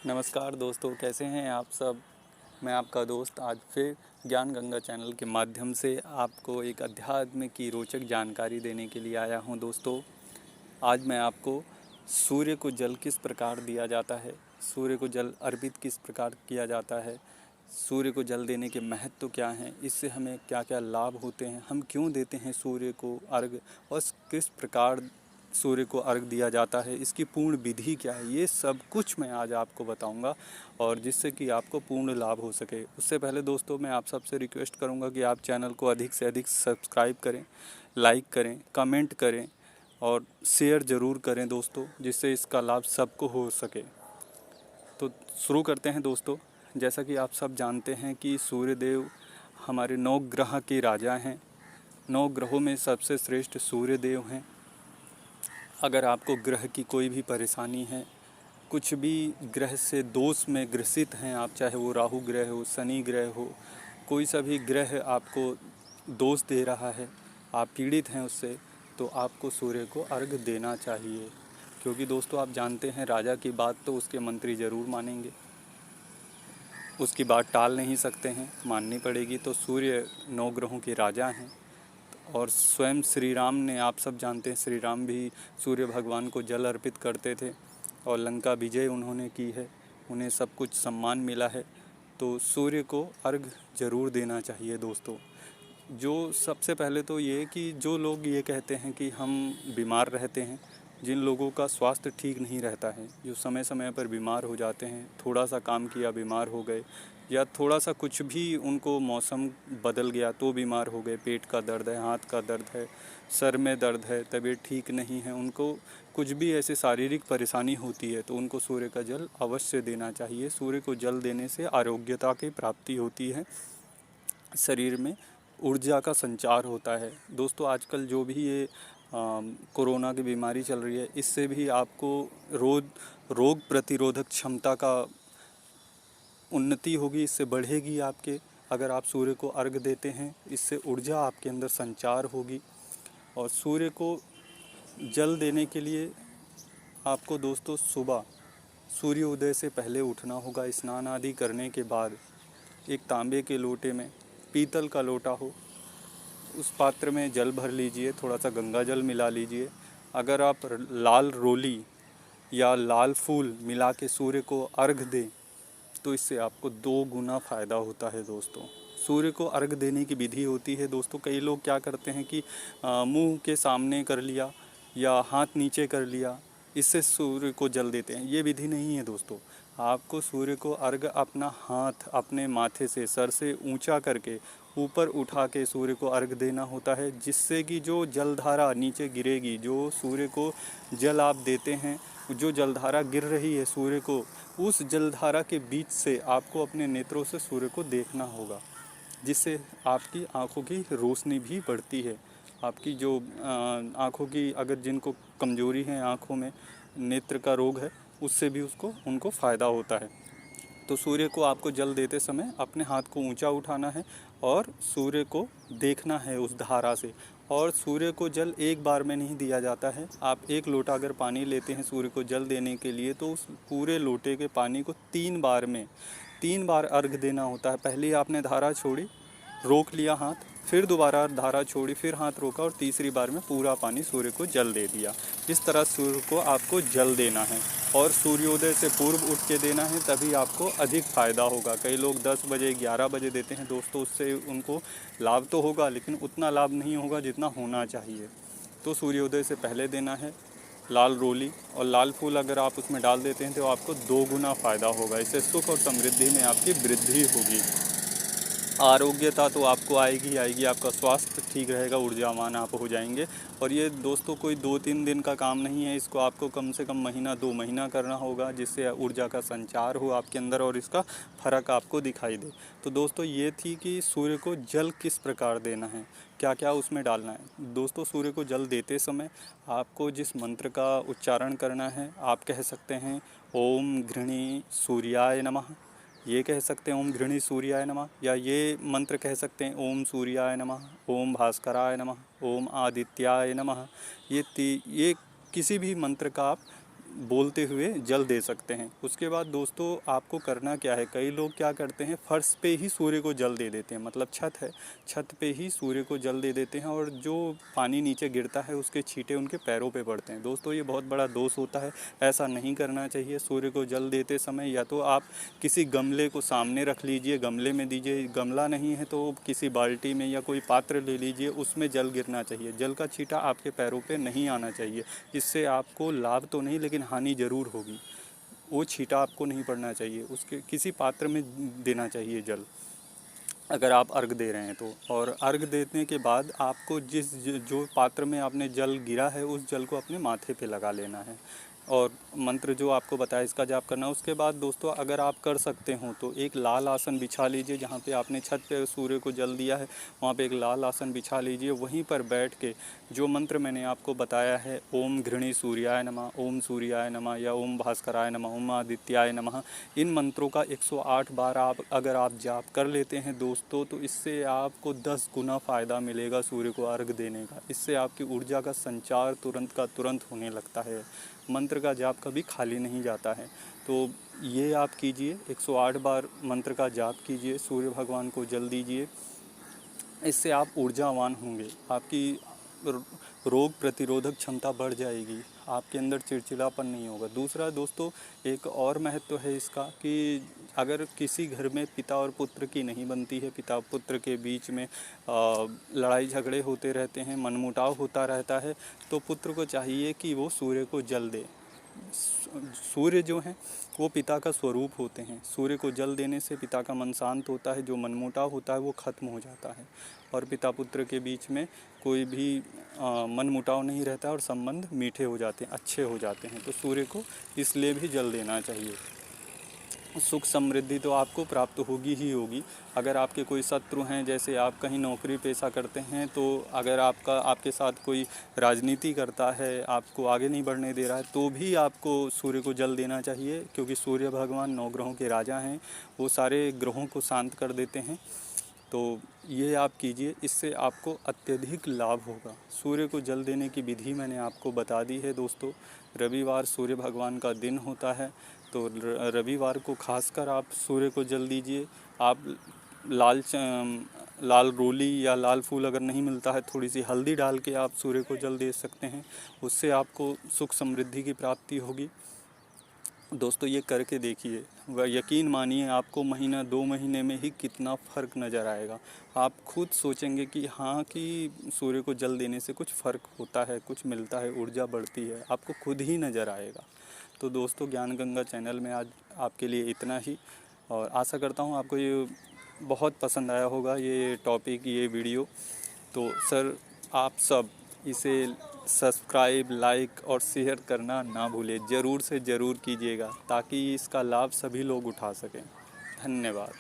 नमस्कार दोस्तों, कैसे हैं आप सब। मैं आपका दोस्त आज फिर ज्ञान गंगा चैनल के माध्यम से आपको एक अध्यात्म की रोचक जानकारी देने के लिए आया हूं। दोस्तों, आज मैं आपको सूर्य को जल किस प्रकार दिया जाता है, सूर्य को जल अर्पित किस प्रकार किया जाता है, सूर्य को जल देने के महत्व क्या हैं, इससे हमें क्या क्या लाभ होते हैं, हम क्यों देते हैं सूर्य को अर्घ और किस प्रकार सूर्य को अर्घ दिया जाता है, इसकी पूर्ण विधि क्या है, ये सब कुछ मैं आज आपको बताऊंगा और जिससे कि आपको पूर्ण लाभ हो सके। उससे पहले दोस्तों, मैं आप सबसे रिक्वेस्ट करूंगा कि आप चैनल को अधिक से अधिक सब्सक्राइब करें, लाइक करें, कमेंट करें और शेयर ज़रूर करें दोस्तों, जिससे इसका लाभ सबको हो सके। तो शुरू करते हैं दोस्तों। जैसा कि आप सब जानते हैं कि सूर्यदेव हमारे 9 ग्रह के राजा हैं। 9 ग्रहों में सबसे श्रेष्ठ सूर्यदेव हैं। अगर आपको ग्रह की कोई भी परेशानी है, कुछ भी ग्रह से दोष में ग्रसित हैं आप, चाहे वो राहु ग्रह हो, शनि ग्रह हो, कोई सा भी ग्रह आपको दोष दे रहा है, आप पीड़ित हैं उससे, तो आपको सूर्य को अर्घ देना चाहिए। क्योंकि दोस्तों, आप जानते हैं राजा की बात तो उसके मंत्री ज़रूर मानेंगे, उसकी बात टाल नहीं सकते हैं, माननी पड़ेगी। तो सूर्य 9 ग्रहों के राजा हैं और स्वयं श्री राम ने, आप सब जानते हैं, श्री राम भी सूर्य भगवान को जल अर्पित करते थे और लंका विजय उन्होंने की है, उन्हें सब कुछ सम्मान मिला है। तो सूर्य को अर्घ ज़रूर देना चाहिए दोस्तों। जो सबसे पहले तो ये कि जो लोग ये कहते हैं कि हम बीमार रहते हैं, जिन लोगों का स्वास्थ्य ठीक नहीं रहता है, जो समय समय पर बीमार हो जाते हैं, थोड़ा सा काम किया बीमार हो गए, या थोड़ा सा कुछ भी उनको मौसम बदल गया तो बीमार हो गए, पेट का दर्द है, हाथ का दर्द है, सर में दर्द है, तबीयत ठीक नहीं है, उनको कुछ भी ऐसे शारीरिक परेशानी होती है तो उनको सूर्य का जल अवश्य देना चाहिए। सूर्य को जल देने से आरोग्यता की प्राप्ति होती है, शरीर में ऊर्जा का संचार होता है। दोस्तों, आजकल जो भी ये कोरोना की बीमारी चल रही है, इससे भी आपको रोग प्रतिरोधक क्षमता का उन्नति होगी, इससे बढ़ेगी आपके। अगर आप सूर्य को अर्घ देते हैं, इससे ऊर्जा आपके अंदर संचार होगी। और सूर्य को जल देने के लिए आपको दोस्तों सुबह सूर्योदय से पहले उठना होगा। स्नान आदि करने के बाद एक तांबे के लोटे में, पीतल का लोटा हो, उस पात्र में जल भर लीजिए, थोड़ा सा गंगा जल मिला लीजिए। अगर आप लाल रोली या लाल फूल मिला के सूर्य को अर्घ दें तो इससे आपको 2 गुना फ़ायदा होता है दोस्तों। सूर्य को अर्घ देने की विधि होती है दोस्तों। कई लोग क्या करते हैं कि मुंह के सामने कर लिया या हाथ नीचे कर लिया, इससे सूर्य को जल देते हैं। ये विधि नहीं है दोस्तों। आपको सूर्य को अर्घ अपना हाथ अपने माथे से, सर से ऊंचा करके ऊपर उठा के सूर्य को अर्घ देना होता है, जिससे कि जो जलधारा नीचे गिरेगी, जो सूर्य को जल आप देते हैं, जो जलधारा गिर रही है सूर्य को, उस जलधारा के बीच से आपको अपने नेत्रों से सूर्य को देखना होगा, जिससे आपकी आँखों की रोशनी भी बढ़ती है। आपकी जो आँखों की, अगर जिनको कमजोरी है आँखों में, नेत्र का रोग है, उससे भी उनको फ़ायदा होता है। तो सूर्य को आपको जल देते समय अपने हाथ को ऊंचा उठाना है और सूर्य को देखना है उस धारा से। और सूर्य को जल एक बार में नहीं दिया जाता है। आप 1 लोटा अगर पानी लेते हैं सूर्य को जल देने के लिए, तो उस पूरे लोटे के पानी को 3 बार अर्घ देना होता है। पहले आपने धारा छोड़ी, रोक लिया हाथ, फिर दोबारा धारा छोड़ी, फिर हाथ रोका और तीसरी बार में पूरा पानी सूर्य को जल दे दिया। इस तरह सूर्य को आपको जल देना है और सूर्योदय से पूर्व उठ के देना है, तभी आपको अधिक फ़ायदा होगा। कई लोग 10 बजे 11 बजे देते हैं दोस्तों, उससे उनको लाभ तो होगा लेकिन उतना लाभ नहीं होगा जितना होना चाहिए। तो सूर्योदय से पहले देना है। लाल रोली और लाल फूल अगर आप उसमें डाल देते हैं तो आपको 2 गुना फ़ायदा होगा। इससे सुख और समृद्धि में आपकी वृद्धि होगी। आरोग्यता तो आपको आएगी आएगी, आपका स्वास्थ्य ठीक रहेगा, ऊर्जावान आप हो जाएंगे। और ये दोस्तों कोई 2-3 दिन का काम नहीं है, इसको आपको कम से कम महीना 2 महीना करना होगा, जिससे ऊर्जा का संचार हो आपके अंदर और इसका फ़र्क आपको दिखाई दे। तो दोस्तों, ये थी कि सूर्य को जल किस प्रकार देना है, क्या क्या उसमें डालना है। दोस्तों, सूर्य को जल देते समय आपको जिस मंत्र का उच्चारण करना है, आप कह सकते हैं ओम घृणी सूर्याय नमः, ये कह सकते हैं ओम घृणी सूर्याय नमः, या ये मंत्र कह सकते हैं ओम सूर्याय नमः, ओम भास्कराय नमः, ओम आदित्याय नमः। ये किसी भी मंत्र का आप बोलते हुए जल दे सकते हैं। उसके बाद दोस्तों आपको करना क्या है, कई लोग क्या करते हैं फर्श पे ही सूर्य को जल दे देते हैं, मतलब छत है, छत पे ही सूर्य को जल दे देते हैं और जो पानी नीचे गिरता है उसके छींटे उनके पैरों पे पड़ते हैं। दोस्तों ये बहुत बड़ा दोष होता है, ऐसा नहीं करना चाहिए। सूर्य को जल देते समय या तो आप किसी गमले को सामने रख लीजिए, गमले में दीजिए, गमला नहीं है तो किसी बाल्टी में या कोई पात्र ले लीजिए, उसमें जल गिरना चाहिए। जल का छींटा आपके पैरों पे नहीं आना चाहिए, इससे आपको लाभ तो नहीं लेकिन हानि ज़रूर होगी। वो छींटा आपको नहीं पड़ना चाहिए, उसके किसी पात्र में देना चाहिए जल, अगर आप अर्घ दे रहे हैं तो। और अर्घ देने के बाद आपको जो पात्र में आपने जल गिरा है उस जल को अपने माथे पे लगा लेना है और मंत्र जो आपको बताया इसका जाप करना है। उसके बाद दोस्तों अगर आप कर सकते हो तो एक लाल आसन बिछा लीजिए, जहाँ पे आपने छत पे सूर्य को जल दिया है वहाँ पे एक लाल आसन बिछा लीजिए। वहीं पर बैठ के जो मंत्र मैंने आपको बताया है, ओम घृणी सूर्याय नमः, ओम सूर्याय नमः या ओम भास्कराय नमः, ओम आदित्याय नमः, इन मंत्रों का 108 बार अगर आप जाप कर लेते हैं दोस्तों तो इससे आपको 10 गुना फ़ायदा मिलेगा सूर्य को अर्घ देने का। इससे आपकी ऊर्जा का संचार तुरंत का तुरंत होने लगता है, मंत्र का जाप कभी खाली नहीं जाता है। तो ये आप कीजिए, 108 बार मंत्र का जाप कीजिए, सूर्य भगवान को जल दीजिए, इससे आप ऊर्जावान होंगे, आपकी रोग प्रतिरोधक क्षमता बढ़ जाएगी, आपके अंदर चिड़चिड़ापन नहीं होगा। दूसरा दोस्तों एक और महत्व है इसका कि अगर किसी घर में पिता और पुत्र की नहीं बनती है, पिता पुत्र के बीच में लड़ाई झगड़े होते रहते हैं, मनमुटाव होता रहता है, तो पुत्र को चाहिए कि वो सूर्य को जल दे। सूर्य जो हैं वो पिता का स्वरूप होते हैं, सूर्य को जल देने से पिता का मन शांत होता है, जो मनमुटाव होता है वो खत्म हो जाता है और पिता पुत्र के बीच में कोई भी मनमुटाव नहीं रहता और संबंध मीठे हो जाते हैं, अच्छे हो जाते हैं। तो सूर्य को इसलिए भी जल देना चाहिए। सुख समृद्धि तो आपको प्राप्त होगी ही होगी। अगर आपके कोई शत्रु हैं, जैसे आप कहीं नौकरी पेशा करते हैं, तो अगर आपके साथ कोई राजनीति करता है, आपको आगे नहीं बढ़ने दे रहा है, तो भी आपको सूर्य को जल देना चाहिए, क्योंकि सूर्य भगवान 9 ग्रहों के राजा हैं, वो सारे ग्रहों को शांत कर देते हैं। तो ये आप कीजिए, इससे आपको अत्यधिक लाभ होगा। सूर्य को जल देने की विधि मैंने आपको बता दी है दोस्तों। रविवार सूर्य भगवान का दिन होता है, तो रविवार को खासकर आप सूर्य को जल दीजिए। आप लाल रोली या लाल फूल अगर नहीं मिलता है, थोड़ी सी हल्दी डाल के आप सूर्य को जल दे सकते हैं, उससे आपको सुख समृद्धि की प्राप्ति होगी। दोस्तों ये करके देखिए, वह यकीन मानिए आपको महीना 2 महीने में ही कितना फ़र्क नज़र आएगा। आप खुद सोचेंगे कि हाँ, कि सूर्य को जल देने से कुछ फ़र्क होता है, कुछ मिलता है, ऊर्जा बढ़ती है, आपको खुद ही नज़र आएगा। तो दोस्तों ज्ञान गंगा चैनल में आज आपके लिए इतना ही, और आशा करता हूँ आपको ये बहुत पसंद आया होगा ये टॉपिक, ये वीडियो। तो सर आप सब इसे सब्सक्राइब, लाइक और शेयर करना ना भूलें, ज़रूर से ज़रूर कीजिएगा, ताकि इसका लाभ सभी लोग उठा सकें। धन्यवाद।